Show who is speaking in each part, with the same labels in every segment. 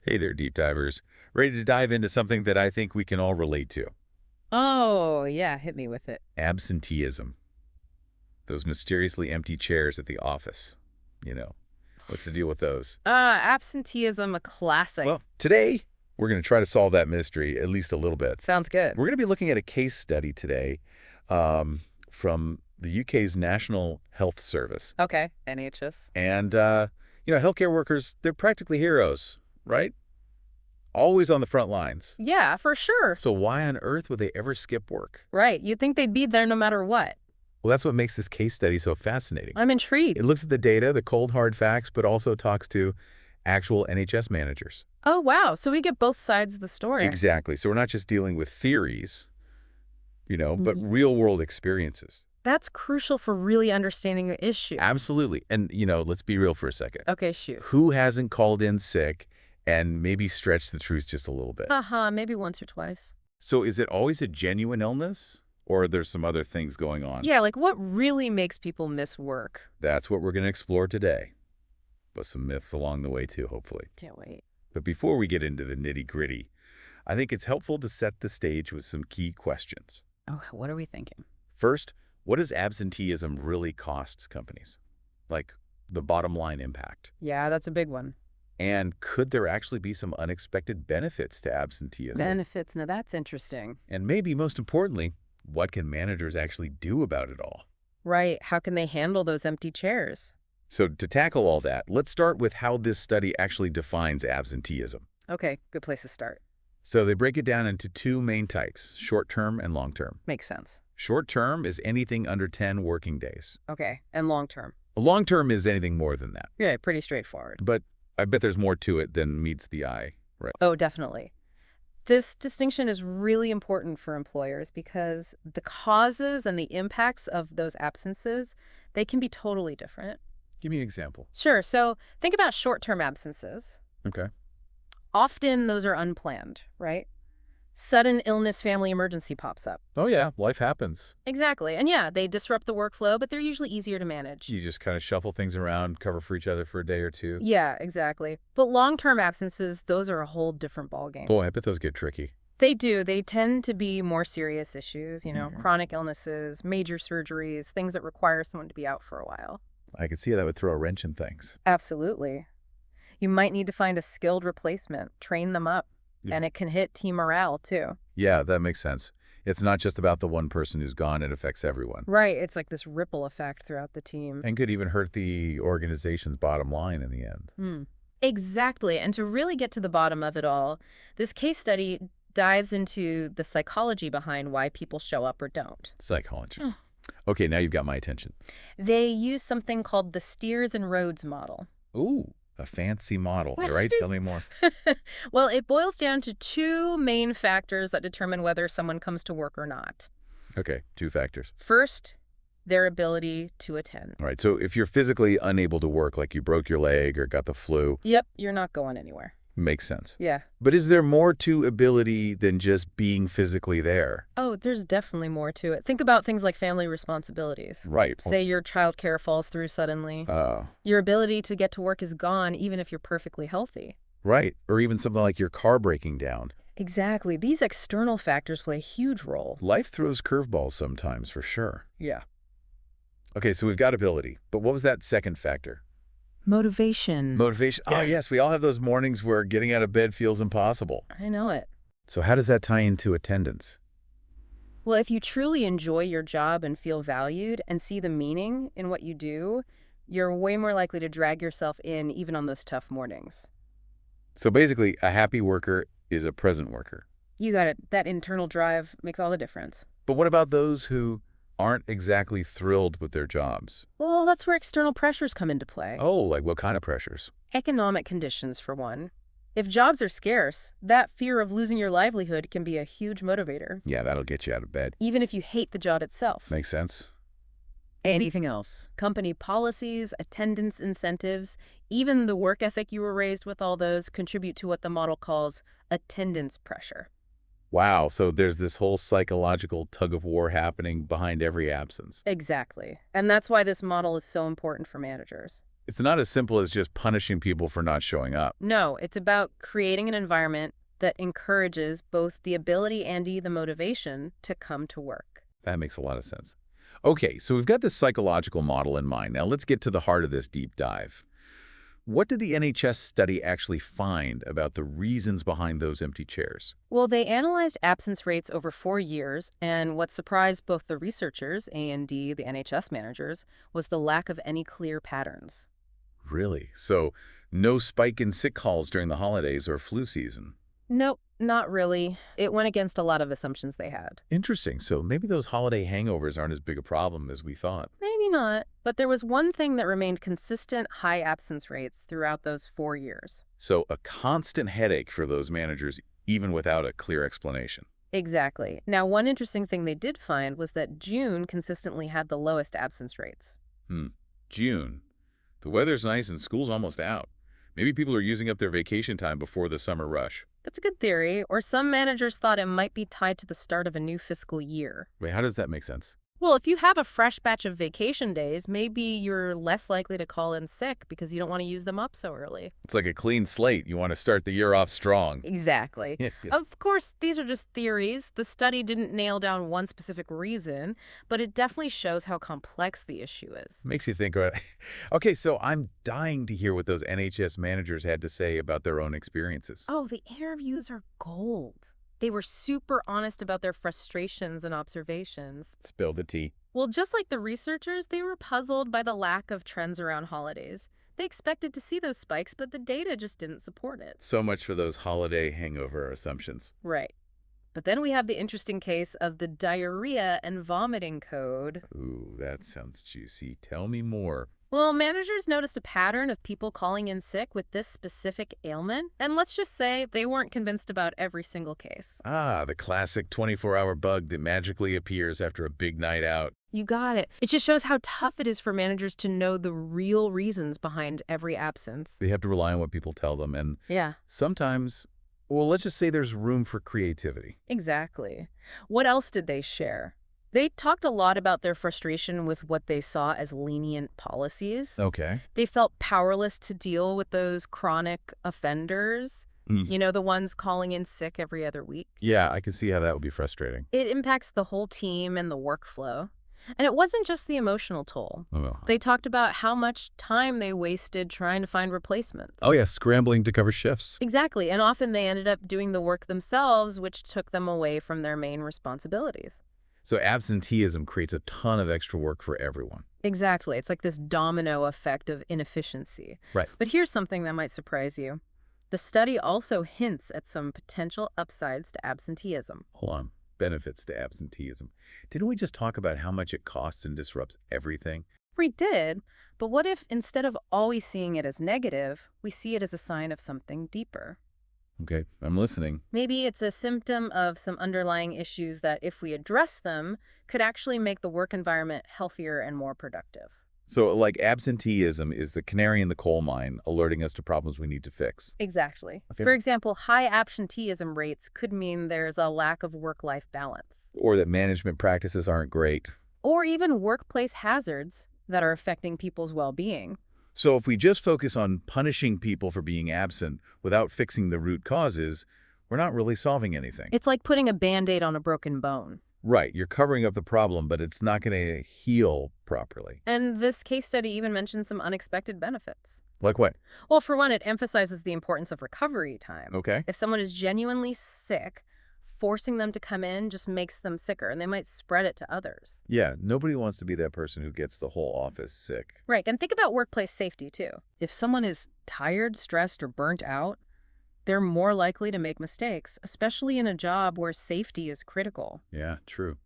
Speaker 1: Hey there, deep divers. Ready to dive into something that I think we can all relate to.
Speaker 2: Oh, yeah, hit me with it.
Speaker 1: Absenteeism. Those mysteriously empty chairs at the office. What's the deal with those?
Speaker 2: Absenteeism, a classic.
Speaker 1: Well, today, we're going to try to solve that mystery, at least a little bit.
Speaker 2: Sounds good.
Speaker 1: We're going to be looking at a case study today from the UK's National Health Service.
Speaker 2: Okay, NHS.
Speaker 1: And, healthcare workers, they're practically heroes, right? Always on the front lines.
Speaker 2: Yeah, for sure.
Speaker 1: So why on earth would they ever skip work?
Speaker 2: Right, you'd think they'd be there no matter what.
Speaker 1: Well, that's what makes this case study so fascinating.
Speaker 2: I'm intrigued.
Speaker 1: It looks at the data, the cold, hard facts, but also talks to actual NHS managers.
Speaker 2: Oh, wow, so we get both sides of the story.
Speaker 1: Exactly. So we're not just dealing with theories, but
Speaker 2: Mhm.
Speaker 1: real-world experiences.
Speaker 2: That's crucial for really understanding the issue.
Speaker 1: Absolutely. And, let's be real for a second.
Speaker 2: Okay, shoot.
Speaker 1: Who hasn't called in sick and maybe stretched the truth just a little bit?
Speaker 2: Haha, maybe once or twice.
Speaker 1: So is it always a genuine illness, or are there some other things going on?
Speaker 2: Yeah, like what really makes people miss work?
Speaker 1: That's what we're going to explore today. But some myths along the way, too, hopefully.
Speaker 2: Can't wait.
Speaker 1: But before we get into the nitty-gritty, I think it's helpful to set the stage with some key questions.
Speaker 2: Oh, what are we thinking?
Speaker 1: First, what does absenteeism really cost companies? Like, the bottom line impact.
Speaker 2: Yeah, that's a big one.
Speaker 1: And could there actually be some unexpected benefits to absenteeism?
Speaker 2: Benefits, now that's interesting.
Speaker 1: And maybe most importantly, what can managers actually do about it all?
Speaker 2: Right, how can they handle those empty chairs?
Speaker 1: So to tackle all that, let's start with how this study actually defines absenteeism.
Speaker 2: Okay, good place to start.
Speaker 1: So they break it down into two main types, short-term and long-term.
Speaker 2: Makes sense.
Speaker 1: Short-term is anything under 10 working days.
Speaker 2: Okay, and long term?
Speaker 1: Long-term is anything more than that.
Speaker 2: Yeah, pretty straightforward.
Speaker 1: But I bet there's more to it than meets the eye, right?
Speaker 2: Oh, definitely. This distinction is really important for employers because the causes and the impacts of those absences, they can be totally different.
Speaker 1: Give me an example.
Speaker 2: Sure, so think about short-term absences.
Speaker 1: Okay.
Speaker 2: Often those are unplanned, right? Sudden illness, family emergency pops up.
Speaker 1: Oh yeah, life happens.
Speaker 2: Exactly. And yeah, they disrupt the workflow, but they're usually easier to manage.
Speaker 1: You just kind of shuffle things around, cover for each other for a day or two.
Speaker 2: Yeah, exactly. But long-term absences, those are a whole different ballgame.
Speaker 1: Boy, I bet those get tricky.
Speaker 2: They do. They tend to be more serious issues,
Speaker 1: Mhm.
Speaker 2: chronic illnesses, major surgeries, things that require someone to be out for a while.
Speaker 1: I could see how that would throw a wrench in things.
Speaker 2: Absolutely. You might need to find a skilled replacement, train them up,
Speaker 1: Yeah.
Speaker 2: and it can hit team morale too.
Speaker 1: Yeah, that makes sense. It's not just about the one person who's gone, it affects everyone.
Speaker 2: Right. It's like this ripple effect throughout the team.
Speaker 1: And could even hurt the organization's bottom line in the end.
Speaker 2: Hmm. Exactly. And to really get to the bottom of it all, this case study dives into the psychology behind why people show up or don't.
Speaker 1: Psychology.
Speaker 2: Oh.
Speaker 1: Okay, now you've got my attention.
Speaker 2: They use something called the Steers and Rhodes model.
Speaker 1: Ooh, a fancy model.
Speaker 2: What's
Speaker 1: All right,
Speaker 2: the-
Speaker 1: tell me more.
Speaker 2: Well, it boils down to two main factors that determine whether someone comes to work or not.
Speaker 1: Okay, two factors.
Speaker 2: First, their ability to attend.
Speaker 1: All right, so if you're physically unable to work, like you broke your leg or got the flu,
Speaker 2: Yep, you're not going anywhere.
Speaker 1: makes sense.
Speaker 2: Yeah.
Speaker 1: But is there more to ability than just being physically there?
Speaker 2: Oh, there's definitely more to it. Think about things like family responsibilities.
Speaker 1: Right.
Speaker 2: Say your childcare falls through suddenly.
Speaker 1: Uh,
Speaker 2: Your ability to get to work is gone even if you're perfectly healthy.
Speaker 1: right. Or even something like your car breaking down.
Speaker 2: Exactly. These external factors play a huge role.
Speaker 1: Life throws curveballs sometimes, for sure.
Speaker 2: Yeah.
Speaker 1: Okay, so we've got ability. But what was that second factor?
Speaker 2: Motivation.
Speaker 1: Motivation. Oh, yes, we all have those mornings where getting out of bed feels impossible.
Speaker 2: I know it.
Speaker 1: So how does that tie into attendance?
Speaker 2: Well, if you truly enjoy your job and feel valued and see the meaning in what you do, you're way more likely to drag yourself in even on those tough mornings.
Speaker 1: So basically, a happy worker is a present worker.
Speaker 2: You got it. That internal drive makes all the difference.
Speaker 1: But what about those who aren't exactly thrilled with their jobs?
Speaker 2: Well, that's where external pressures come into play.
Speaker 1: Oh, like what kind of pressures?
Speaker 2: Economic conditions, for one. If jobs are scarce, that fear of losing your livelihood can be a huge motivator,
Speaker 1: Yeah, that'll get you out of bed.
Speaker 2: even if you hate the job itself.
Speaker 1: Makes sense.
Speaker 2: Anything else? Company policies, attendance incentives, even the work ethic you were raised with, all those contribute to what the model calls attendance pressure.
Speaker 1: Wow, so there's this whole psychological tug-of-war happening behind every absence.
Speaker 2: Exactly. And that's why this model is so important for managers.
Speaker 1: It's not as simple as just punishing people for not showing up.
Speaker 2: No, it's about creating an environment that encourages both the ability and the motivation to come to work.
Speaker 1: That makes a lot of sense. Okay, so we've got this psychological model in mind. Now let's get to the heart of this deep dive. What did the NHS study actually find about the reasons behind those empty chairs?
Speaker 2: Well, they analyzed absence rates over 4 years, and what surprised both the researchers and the NHS managers was the lack of any clear patterns.
Speaker 1: Really? So no spike in sick calls during the holidays or flu season?
Speaker 2: Nope, not really. It went against a lot of assumptions they had.
Speaker 1: Interesting. So maybe those holiday hangovers aren't as big a problem as we thought.
Speaker 2: Maybe not, but there was one thing that remained consistent: high absence rates throughout those 4 years.
Speaker 1: So a constant headache for those managers, even without a clear explanation.
Speaker 2: Exactly. Now, one interesting thing they did find was that June consistently had the lowest absence rates.
Speaker 1: June. The weather's nice and school's almost out. Maybe people are using up their vacation time before the summer rush.
Speaker 2: That's a good theory, or some managers thought it might be tied to the start of a new fiscal year.
Speaker 1: Wait, how does that make sense?
Speaker 2: Well, if you have a fresh batch of vacation days, maybe you're less likely to call in sick because you don't want to use them up so early.
Speaker 1: It's like a clean slate. You want to start the year off strong.
Speaker 2: Exactly.
Speaker 1: Yeah.
Speaker 2: Of course, these are just theories. The study didn't nail down one specific reason, but it definitely shows how complex the issue is.
Speaker 1: Makes you think, right? Okay, so I'm dying to hear what those NHS managers had to say about their own experiences.
Speaker 2: Oh, the interviews are gold. They were super honest about their frustrations and observations.
Speaker 1: Spill the tea.
Speaker 2: Well, just like the researchers, they were puzzled by the lack of trends around holidays. They expected to see those spikes, but the data just didn't support it.
Speaker 1: So much for those holiday hangover assumptions.
Speaker 2: Right. But then we have the interesting case of the diarrhea and vomiting code.
Speaker 1: Ooh, that sounds juicy. Tell me more.
Speaker 2: Well, managers noticed a pattern of people calling in sick with this specific ailment, and let's just say they weren't convinced about every single case.
Speaker 1: Ah, the classic 24-hour bug that magically appears after a big night out.
Speaker 2: You got it. It just shows how tough it is for managers to know the real reasons behind every absence.
Speaker 1: They have to rely on what people tell them, and
Speaker 2: Yeah,
Speaker 1: sometimes, well, let's just say there's room for creativity.
Speaker 2: exactly. What else did they share? They talked a lot about their frustration with what they saw as lenient policies.
Speaker 1: Okay.
Speaker 2: They felt powerless to deal with those chronic offenders, the ones calling in sick every other week.
Speaker 1: Yeah, I can see how that would be frustrating.
Speaker 2: It impacts the whole team and the workflow. And it wasn't just the emotional toll.
Speaker 1: Oh, well.
Speaker 2: They talked about how much time they wasted trying to find replacements.
Speaker 1: Oh, yeah, scrambling to cover shifts.
Speaker 2: Exactly, and often they ended up doing the work themselves, which took them away from their main responsibilities.
Speaker 1: So absenteeism creates a ton of extra work for everyone.
Speaker 2: Exactly. It's like this domino effect of inefficiency.
Speaker 1: Right.
Speaker 2: But here's something that might surprise you. The study also hints at some potential upsides to absenteeism.
Speaker 1: Hold on. Benefits to absenteeism. Didn't we just talk about how much it costs and disrupts everything?
Speaker 2: We did, but what if instead of always seeing it as negative, we see it as a sign of something deeper?
Speaker 1: Okay, I'm listening.
Speaker 2: Maybe it's a symptom of some underlying issues that, if we address them, could actually make the work environment healthier and more productive.
Speaker 1: So, like, absenteeism is the canary in the coal mine, alerting us to problems we need to fix.
Speaker 2: Exactly.
Speaker 1: Okay.
Speaker 2: For example, high absenteeism rates could mean there's a lack of work-life balance,
Speaker 1: Or that management practices aren't great.
Speaker 2: or even workplace hazards that are affecting people's well-being.
Speaker 1: So if we just focus on punishing people for being absent without fixing the root causes, we're not really solving anything.
Speaker 2: It's like putting a Band-Aid on a broken bone.
Speaker 1: Right, you're covering up the problem, but it's not going to heal properly.
Speaker 2: And this case study even mentions some unexpected benefits.
Speaker 1: Like what?
Speaker 2: Well, for one, it emphasizes the importance of recovery time.
Speaker 1: Okay.
Speaker 2: If someone is genuinely sick, forcing them to come in just makes them sicker, and they might spread it to others.
Speaker 1: Yeah, nobody wants to be that person who gets the whole office sick.
Speaker 2: Right, and think about workplace safety, too. If someone is tired, stressed, or burnt out, they're more likely to make mistakes, especially in a job where safety is critical.
Speaker 1: Yeah, true.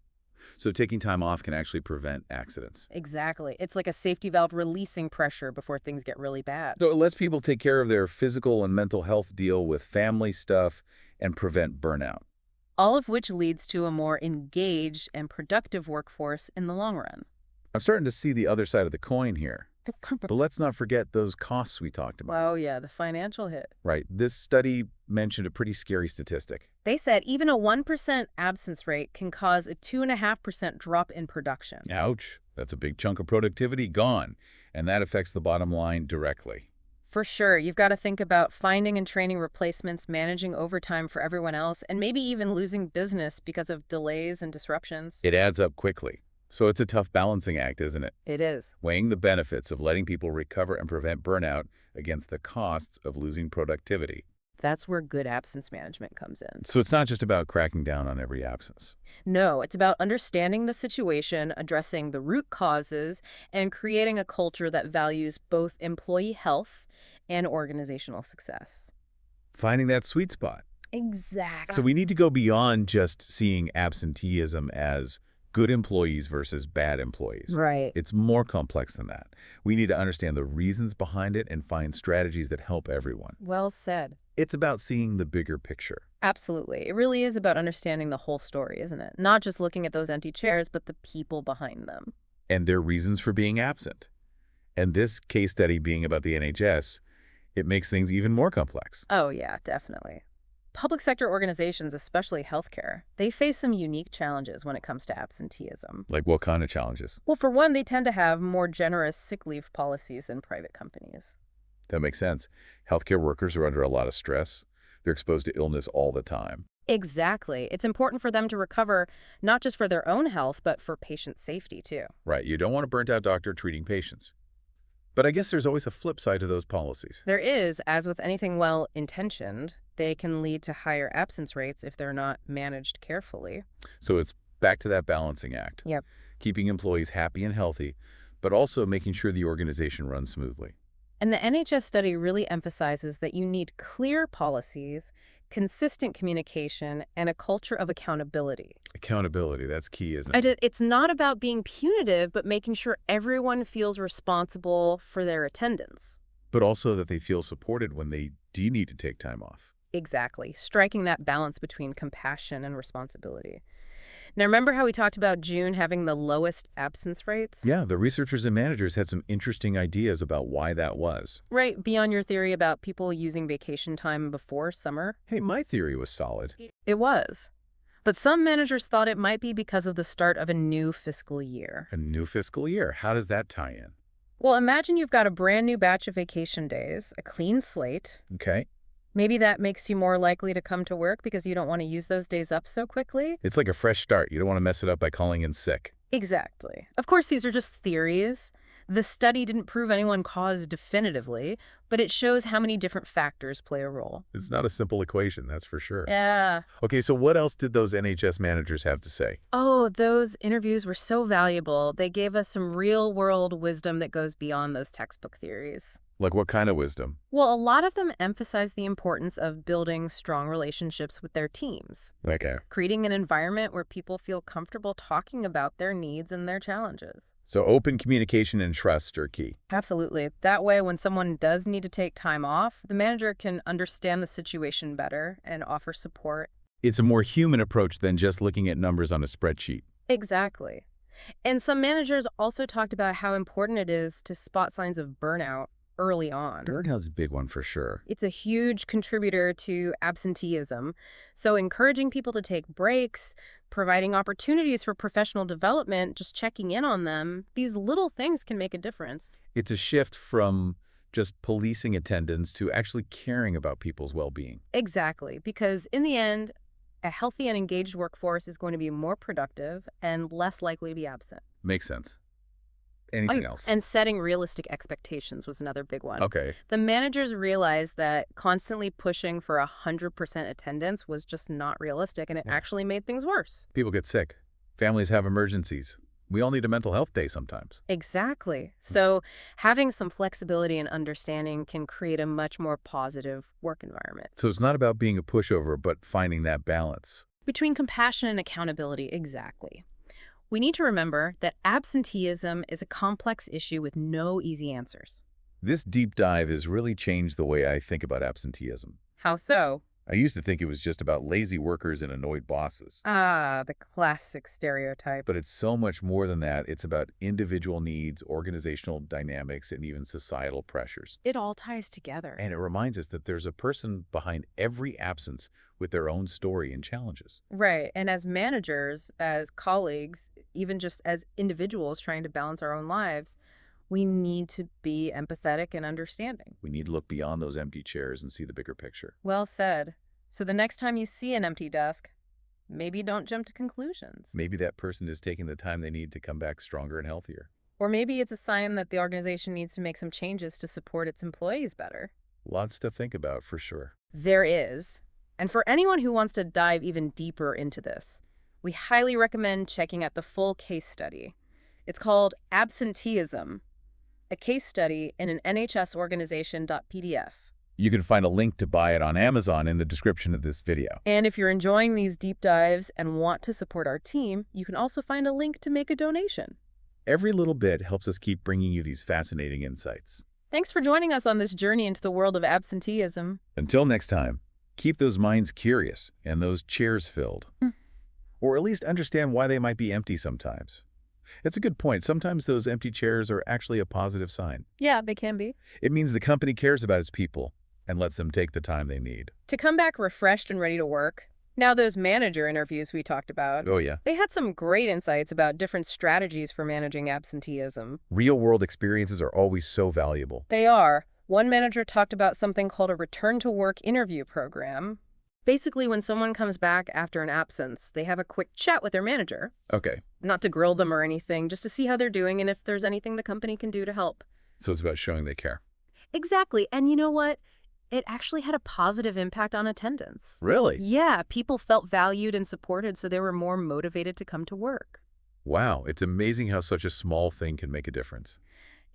Speaker 1: So taking time off can actually prevent accidents.
Speaker 2: Exactly. It's like a safety valve releasing pressure before things get really bad.
Speaker 1: So it lets people take care of their physical and mental health, deal with family stuff, and prevent burnout.
Speaker 2: All of which leads to a more engaged and productive workforce in the long run.
Speaker 1: I'm starting to see the other side of the coin here. But let's not forget those costs we talked about.
Speaker 2: Oh, yeah, the financial hit.
Speaker 1: Right. This study mentioned a pretty scary statistic.
Speaker 2: They said even a 1% absence rate can cause a 2.5% drop in production.
Speaker 1: Ouch. That's a big chunk of productivity gone. And that affects the bottom line directly.
Speaker 2: For sure, you've got to think about finding and training replacements, managing overtime for everyone else, and maybe even losing business because of delays and disruptions.
Speaker 1: It adds up quickly. So it's a tough balancing act, isn't it?
Speaker 2: It is.
Speaker 1: Weighing the benefits of letting people recover and prevent burnout against the costs of losing productivity.
Speaker 2: That's where good absence management comes in.
Speaker 1: So it's not just about cracking down on every absence.
Speaker 2: No, it's about understanding the situation, addressing the root causes, and creating a culture that values both employee health and organizational success.
Speaker 1: Finding that sweet spot.
Speaker 2: Exactly.
Speaker 1: So we need to go beyond just seeing absenteeism as good employees versus bad employees.
Speaker 2: Right.
Speaker 1: It's more complex than that. We need to understand the reasons behind it and find strategies that help everyone.
Speaker 2: Well said.
Speaker 1: It's about seeing the bigger picture.
Speaker 2: Absolutely. It really is about understanding the whole story, isn't it? Not just looking at those empty chairs, but the people behind them.
Speaker 1: And their reasons for being absent. And this case study being about the NHS, it makes things even more complex.
Speaker 2: Oh, yeah, definitely. Public sector organizations, especially healthcare, they face some unique challenges when it comes to absenteeism.
Speaker 1: Like what kind of challenges?
Speaker 2: Well, for one, they tend to have more generous sick leave policies than private companies.
Speaker 1: That makes sense. Healthcare workers are under a lot of stress. They're exposed to illness all the time.
Speaker 2: Exactly. It's important for them to recover, not just for their own health, but for patient safety, too.
Speaker 1: Right, you don't want a burnt-out doctor treating patients. But I guess there's always a flip side to those policies.
Speaker 2: There is, as with anything well-intentioned, they can lead to higher absence rates if they're not managed carefully.
Speaker 1: So it's back to that balancing act.
Speaker 2: Yep.
Speaker 1: Keeping employees happy and healthy, but also making sure the organization runs smoothly.
Speaker 2: And the NHS study really emphasizes that you need clear policies, consistent communication, and a culture of accountability.
Speaker 1: Accountability, that's key, isn't it?
Speaker 2: It's not about being punitive, but making sure everyone feels responsible for their attendance.
Speaker 1: But also that they feel supported when they do need to take time off.
Speaker 2: Exactly. Striking that balance between compassion and responsibility. Now, remember how we talked about June having the lowest absence rates?
Speaker 1: Yeah, the researchers and managers had some interesting ideas about why that was.
Speaker 2: Right, beyond your theory about people using vacation time before summer?
Speaker 1: Hey, my theory was solid.
Speaker 2: It was. But some managers thought it might be because of the start of a new fiscal year.
Speaker 1: A new fiscal year, how does that tie in?
Speaker 2: Well, imagine you've got a brand new batch of vacation days, a clean slate.
Speaker 1: Okay.
Speaker 2: Maybe that makes you more likely to come to work because you don't want to use those days up so quickly.
Speaker 1: It's like a fresh start. You don't want to mess it up by calling in sick.
Speaker 2: Exactly. Of course, these are just theories. The study didn't prove anyone caused definitively, but it shows how many different factors play a role.
Speaker 1: It's not a simple equation, that's for sure.
Speaker 2: Yeah.
Speaker 1: Okay, so what else did those NHS managers have to say?
Speaker 2: Oh, those interviews were so valuable. They gave us some real-world wisdom that goes beyond those textbook theories.
Speaker 1: Like what kind of wisdom?
Speaker 2: Well, a lot of them emphasize the importance of building strong relationships with their teams,
Speaker 1: Okay.
Speaker 2: creating an environment where people feel comfortable talking about their needs and their challenges.
Speaker 1: So open communication and trust are key.
Speaker 2: Absolutely. That way, when someone does need to take time off, the manager can understand the situation better and offer support.
Speaker 1: It's a more human approach than just looking at numbers on a spreadsheet.
Speaker 2: Exactly. And some managers also talked about how important it is to spot signs of burnout early on.
Speaker 1: Burnout's a big one for sure.
Speaker 2: It's a huge contributor to absenteeism. So encouraging people to take breaks, providing opportunities for professional development, just checking in on them, these little things can make a difference.
Speaker 1: It's a shift from just policing attendance to actually caring about people's well-being.
Speaker 2: Exactly, because in the end, a healthy and engaged workforce is going to be more productive and less likely to be absent.
Speaker 1: Makes sense. Anything else?
Speaker 2: And setting realistic expectations was another big one.
Speaker 1: Okay.
Speaker 2: The managers realized that constantly pushing for 100% attendance was just not realistic, and it actually made things worse.
Speaker 1: People get sick. Families have emergencies. We all need a mental health day sometimes.
Speaker 2: Exactly. So having some flexibility and understanding can create a much more positive work environment.
Speaker 1: So it's not about being a pushover, but finding that balance.
Speaker 2: Between compassion and accountability, exactly. We need to remember that absenteeism is a complex issue with no easy answers.
Speaker 1: This deep dive has really changed the way I think about absenteeism.
Speaker 2: How so?
Speaker 1: I used to think it was just about lazy workers and annoyed bosses.
Speaker 2: Ah, the classic stereotype.
Speaker 1: But it's so much more than that. It's about individual needs, organizational dynamics, and even societal pressures.
Speaker 2: It all ties together.
Speaker 1: And it reminds us that there's a person behind every absence with their own story and challenges.
Speaker 2: Right. And as managers, as colleagues, even just as individuals trying to balance our own lives, We need to be empathetic and understanding.
Speaker 1: We need to look beyond those empty chairs and see the bigger picture.
Speaker 2: Well said. So the next time you see an empty desk, maybe don't jump to conclusions.
Speaker 1: Maybe that person is taking the time they need to come back stronger and healthier.
Speaker 2: Or maybe it's a sign that the organization needs to make some changes to support its employees better.
Speaker 1: Lots to think about for sure.
Speaker 2: There is. And for anyone who wants to dive even deeper into this, we highly recommend checking out the full case study. It's called Absenteeism, a case study in an NHS organization.pdf.
Speaker 1: You can find a link to buy it on Amazon in the description of this video.
Speaker 2: And if you're enjoying these deep dives and want to support our team, you can also find a link to make a donation.
Speaker 1: Every little bit helps us keep bringing you these fascinating insights.
Speaker 2: Thanks for joining us on this journey into the world of absenteeism.
Speaker 1: Until next time, keep those minds curious and those chairs filled. Or at least understand why they might be empty sometimes. It's a good point. Sometimes those empty chairs are actually a positive sign.
Speaker 2: Yeah, they can be.
Speaker 1: It means the company cares about its people and lets them take the time they need.
Speaker 2: To come back refreshed and ready to work. Now, those manager interviews we talked about,
Speaker 1: Oh yeah.
Speaker 2: they had some great insights about different strategies for managing absenteeism.
Speaker 1: Real-world experiences are always so valuable.
Speaker 2: They are. One manager talked about something called a return-to-work interview program. Basically, when someone comes back after an absence, they have a quick chat with their manager.
Speaker 1: Okay,
Speaker 2: Not to grill them or anything, just to see how they're doing and if there's anything the company can do to help.
Speaker 1: so it's about showing they care.
Speaker 2: Exactly. And you know what? It actually had a positive impact on attendance.
Speaker 1: Really?
Speaker 2: Yeah, people felt valued and supported, so they were more motivated to come to work.
Speaker 1: Wow, it's amazing how such a small thing can make a difference.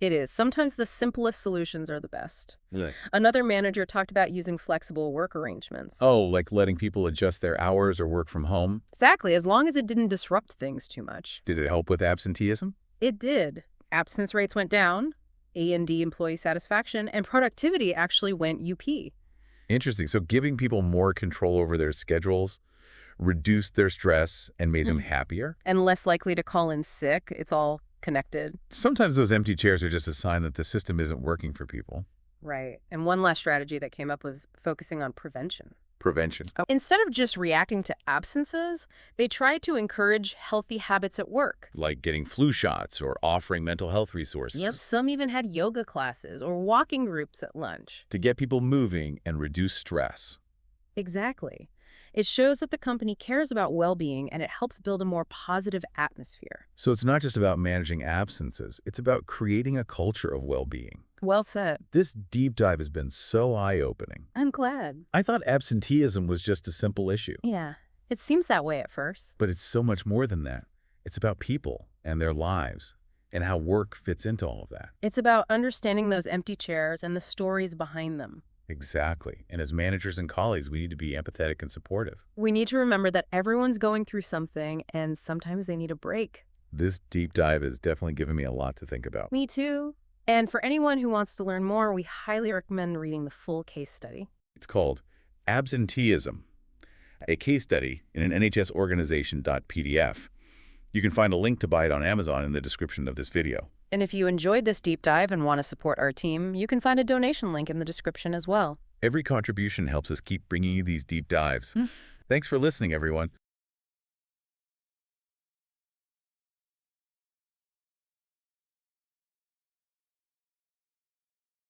Speaker 2: It is. Sometimes the simplest solutions are the best.
Speaker 1: Really?
Speaker 2: Another manager talked about using flexible work arrangements.
Speaker 1: Oh, like letting people adjust their hours or work from home?
Speaker 2: Exactly, as long as it didn't disrupt things too much.
Speaker 1: Did it help with absenteeism?
Speaker 2: It did. Absence rates went down, A&D employee satisfaction, and productivity actually went UP.
Speaker 1: Interesting. So giving people more control over their schedules reduced their stress and made them happier?
Speaker 2: And less likely to call in sick. It's all connected.
Speaker 1: Sometimes those empty chairs are just a sign that the system isn't working for people.
Speaker 2: Right. And one last strategy that came up was focusing on prevention.
Speaker 1: Prevention.
Speaker 2: Instead of just reacting to absences, they tried to encourage healthy habits at work.
Speaker 1: Like getting flu shots or offering mental health resources.
Speaker 2: Yep, some even had yoga classes or walking groups at lunch.
Speaker 1: To get people moving and reduce stress.
Speaker 2: Exactly. It shows that the company cares about well-being and it helps build a more positive atmosphere.
Speaker 1: So it's not just about managing absences, it's about creating a culture of well-being.
Speaker 2: Well said.
Speaker 1: This deep dive has been so eye-opening.
Speaker 2: I'm glad.
Speaker 1: I thought absenteeism was just a simple issue,
Speaker 2: Yeah, it seems that way at first.
Speaker 1: but it's so much more than that. It's about people and their lives and how work fits into all of that.
Speaker 2: It's about understanding those empty chairs and the stories behind them.
Speaker 1: Exactly. And as managers and colleagues, we need to be empathetic and supportive.
Speaker 2: We need to remember that everyone's going through something and sometimes they need a break.
Speaker 1: This deep dive has definitely given me a lot to think about.
Speaker 2: Me too. And for anyone who wants to learn more, we highly recommend reading the full case study.
Speaker 1: It's called Absenteeism, a case study in an NHS organization.pdf. You can find a link to buy it on Amazon in the description of this video.
Speaker 2: And if you enjoyed this deep dive and want to support our team, you can find a donation link in the description as well.
Speaker 1: Every contribution helps us keep bringing you these deep dives. Thanks for listening, everyone.